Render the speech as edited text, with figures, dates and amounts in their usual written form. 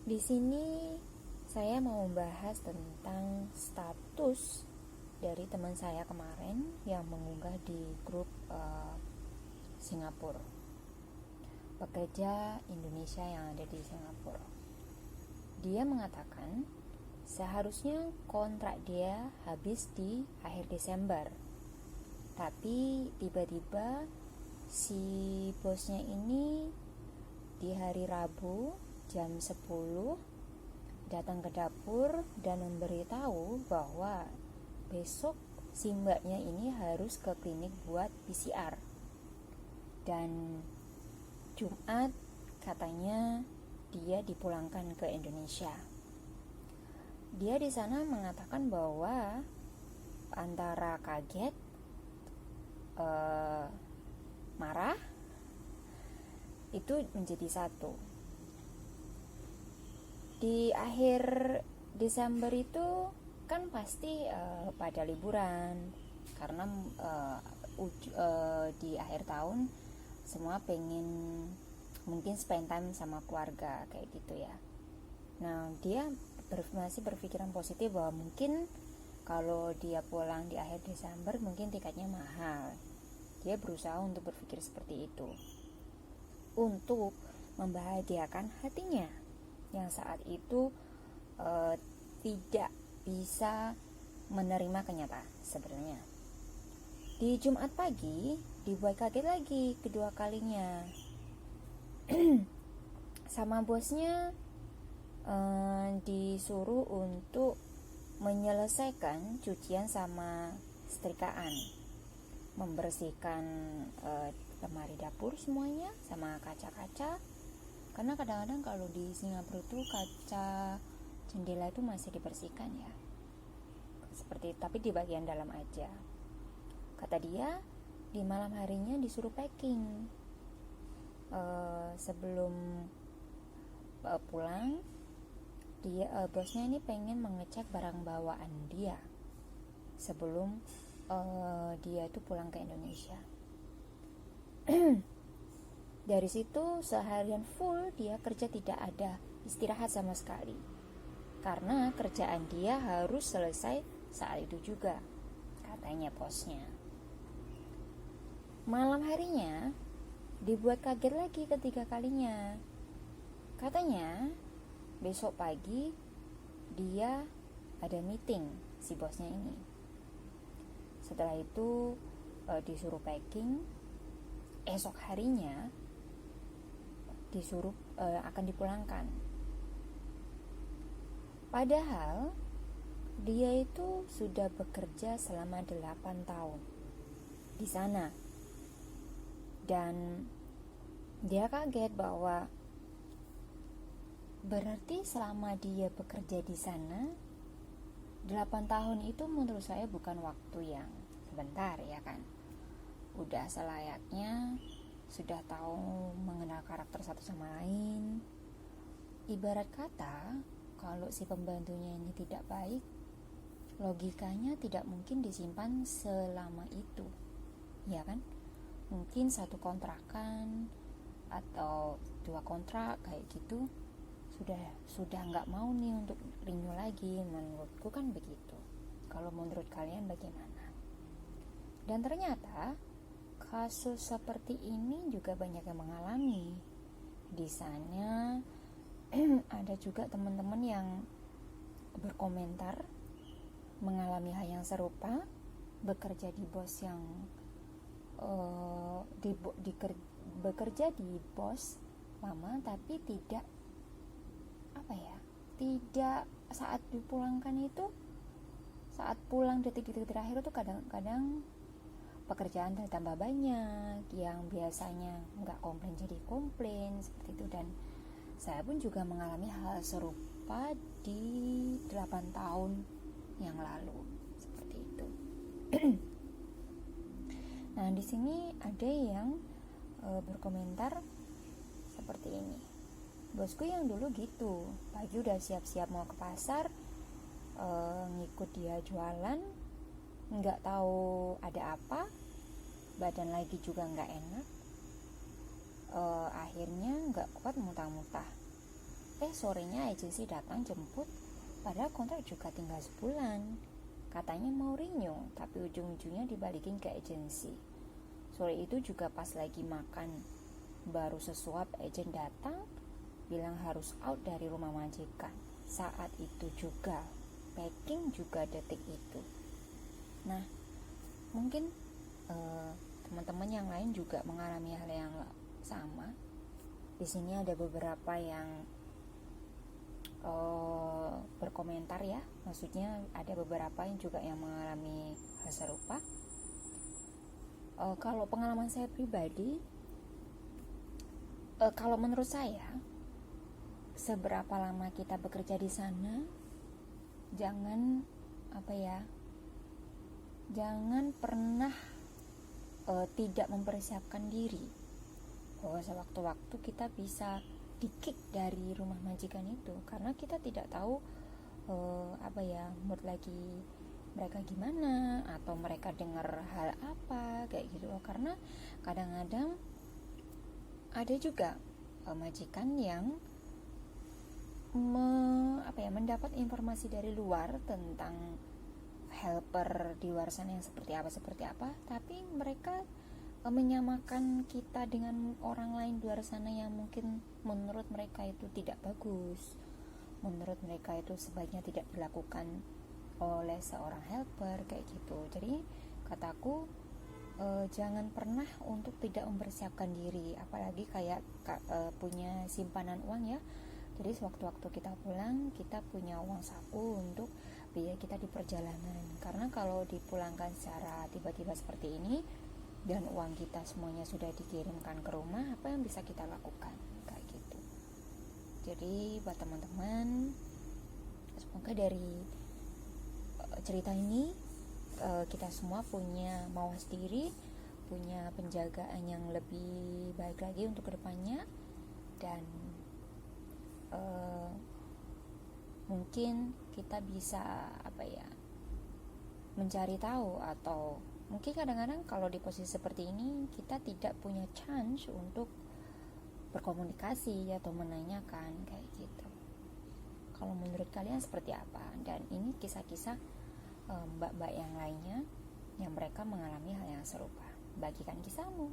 Di sini saya mau membahas tentang status dari teman saya kemarin yang mengunggah di grup Singapura, pekerja Indonesia yang ada di Singapura. Dia mengatakan seharusnya kontrak dia habis di akhir Desember, tapi tiba-tiba si bosnya ini di hari Rabu jam 10 datang ke dapur dan memberitahu bahwa besok si mbaknya ini harus ke klinik buat PCR, dan Jumat katanya dia dipulangkan ke Indonesia. Dia di sana mengatakan bahwa antara kaget, marah, itu menjadi satu. Di akhir Desember itu kan pasti pada liburan, karena di akhir tahun semua pengen mungkin spend time sama keluarga kayak gitu ya. Nah, dia masih berpikiran positif bahwa mungkin kalau dia pulang di akhir Desember mungkin tiketnya mahal. Dia berusaha untuk berpikir seperti itu untuk membahagiakan hatinya yang saat itu tidak bisa menerima kenyataan sebenarnya. Di Jumat pagi dibuat kaget lagi kedua kalinya sama bosnya, disuruh untuk menyelesaikan cucian sama setrikaan, membersihkan lemari dapur semuanya sama kaca-kaca, karena kadang-kadang kalau di Singapura itu kaca jendela itu masih dibersihkan ya, seperti, tapi di bagian dalam aja. Kata dia di malam harinya disuruh packing sebelum pulang. Dia bosnya ini pengen mengecek barang bawaan dia sebelum dia itu pulang ke Indonesia. Dari situ seharian full dia kerja, tidak ada istirahat sama sekali, karena kerjaan dia harus selesai saat itu juga, katanya bosnya. Malam harinya dibuat kaget lagi ketiga kalinya. Katanya besok pagi dia ada meeting si bosnya ini. Setelah itu disuruh packing. Esok harinya disuruh akan dipulangkan. Padahal dia itu sudah bekerja selama 8 tahun di sana. Dan dia kaget bahwa berarti selama dia bekerja di sana 8 tahun itu menurut saya bukan waktu yang sebentar ya kan. Udah selayaknya sudah tahu mengenal karakter satu sama lain. Ibarat kata, kalau si pembantunya ini tidak baik, logikanya tidak mungkin disimpan selama itu, ya kan? Mungkin satu kontrakan atau 2 kontrak kayak gitu sudah nggak mau nih untuk renew lagi. Menurutku kan begitu. Kalau menurut kalian bagaimana? Dan ternyata kasus seperti ini juga banyak yang mengalami di sana. Ada juga teman-teman yang berkomentar mengalami hal yang serupa, bekerja di bos yang bekerja di bos lama, tapi tidak saat dipulangkan itu, saat pulang detik-detik terakhir itu kadang-kadang pekerjaan tambah banyak, yang biasanya nggak komplain jadi komplain seperti itu. Dan saya pun juga mengalami hal serupa di 8 tahun yang lalu seperti itu. Nah, di sini ada yang berkomentar seperti ini. Bosku yang dulu gitu, pagi udah siap-siap mau ke pasar, ngikut dia jualan, nggak tahu ada apa, badan lagi juga nggak enak, akhirnya nggak kuat muntah-muntah. sorenya agensi datang jemput, padahal kontrak juga tinggal sebulan. Katanya mau renew, tapi ujung-ujungnya dibalikin ke agensi. Sore itu juga pas lagi makan, baru sesuap agen datang bilang harus out dari rumah majikan. Saat itu juga packing juga detik itu. Nah, mungkin teman-teman yang lain juga mengalami hal yang sama. Di sini ada beberapa yang berkomentar ya, maksudnya ada beberapa yang juga yang mengalami hal serupa. Kalau pengalaman saya pribadi, kalau menurut saya, seberapa lama kita bekerja di sana, jangan pernah tidak mempersiapkan diri bahwa sewaktu-waktu kita bisa di-kick dari rumah majikan itu, karena kita tidak tahu mood lagi mereka gimana, atau mereka dengar hal apa kayak gitu loh. Karena kadang-kadang ada juga majikan yang mendapat informasi dari luar tentang helper di luar sana yang seperti apa, tapi mereka menyamakan kita dengan orang lain di luar sana yang mungkin menurut mereka itu tidak bagus, menurut mereka itu sebaiknya tidak dilakukan oleh seorang helper kayak gitu. Jadi kataku, jangan pernah untuk tidak mempersiapkan diri, apalagi kayak punya simpanan uang ya. Jadi sewaktu-waktu kita pulang, kita punya uang saku untuk biaya kita di perjalanan. Karena kalau dipulangkan secara tiba-tiba seperti ini dan uang kita semuanya sudah dikirimkan ke rumah, apa yang bisa kita lakukan kayak gitu. Jadi buat teman-teman, semoga dari cerita ini kita semua punya mawas diri, punya penjagaan yang lebih baik lagi untuk kedepannya, dan mungkin kita bisa mencari tahu, atau mungkin kadang-kadang kalau di posisi seperti ini kita tidak punya chance untuk berkomunikasi atau menanyakan kayak gitu. Kalau menurut kalian seperti apa? Dan ini kisah-kisah mbak-mbak yang lainnya yang mereka mengalami hal yang serupa. Bagikan kisahmu.